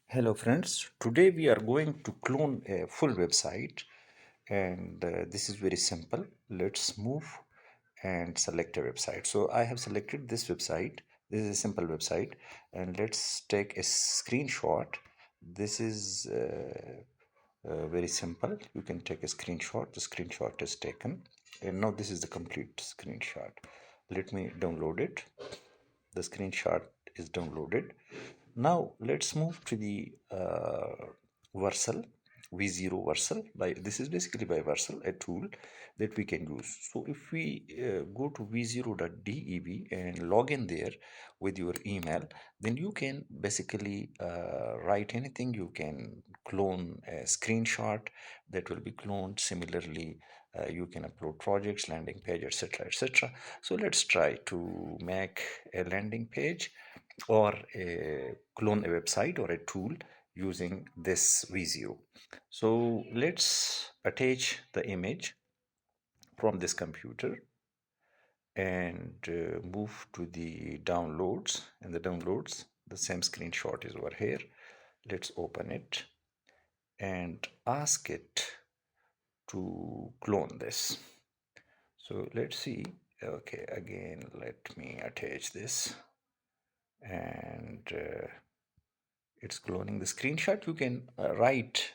Hello friends, today we are going to clone a full website and this is very simple. Let's move and select a website. So I have selected this website. This is a simple website and let's take a screenshot. This is very simple. You can take a screenshot. The screenshot is taken and now this is the complete screenshot. Let me download it. The screenshot is downloaded. Now let's move to the Versal V0 Versal. By this is basically by Versal, a tool that we can use. So if we go to v0.dev and log in there with your email, then you can basically write anything. You can clone a screenshot that will be cloned. Similarly, you can upload projects, landing page, etc., etc. So let's try to make a landing page or clone a website or a tool using this Visio. So let's attach the image from this computer and move to the downloads. In the downloads, the same screenshot is over here. Let's open it and ask it to clone this. So let's see. Okay, again, let me attach this and it's cloning the screenshot. You can write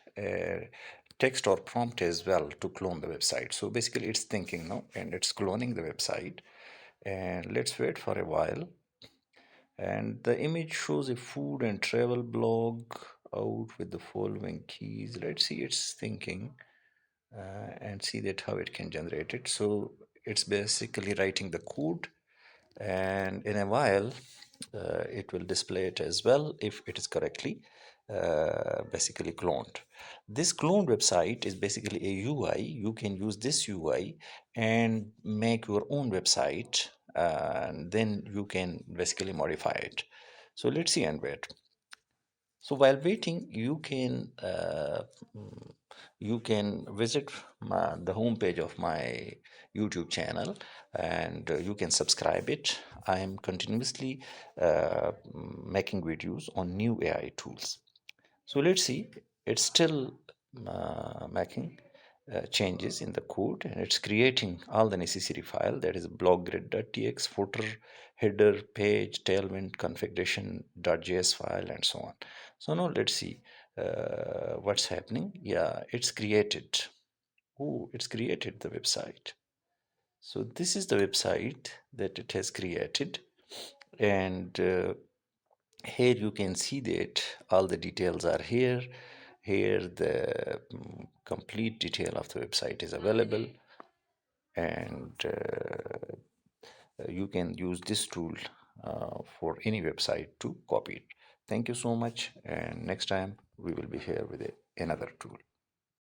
text or prompt as well to clone the website. So basically it's thinking now and it's cloning the website, and let's wait for a while. And the image shows a food and travel blog out with the following keys. Let's see, it's thinking and see that how it can generate it. So it's basically writing the code, and in a while it will display it as well if it is correctly basically cloned. This cloned website is basically a UI. You can use this UI and make your own website, and then you can basically modify it. So let's see and wait. So while waiting, you can visit the homepage of my YouTube channel, and you can subscribe it. I am continuously making videos on new AI tools. So let's see, it's still making changes in the code, and it's creating all the necessary file, that is blockgrid.txt, footer, header, page, tailwind, configuration.js file, and so on. So now let's see what's happening. Yeah, it's created. Oh, it's created the website. So this is the website that it has created, and here you can see that all the details are here. Here the complete detail of the website is available, and you can use this tool for any website to copy it. Thank you so much, and next time we will be here with another tool.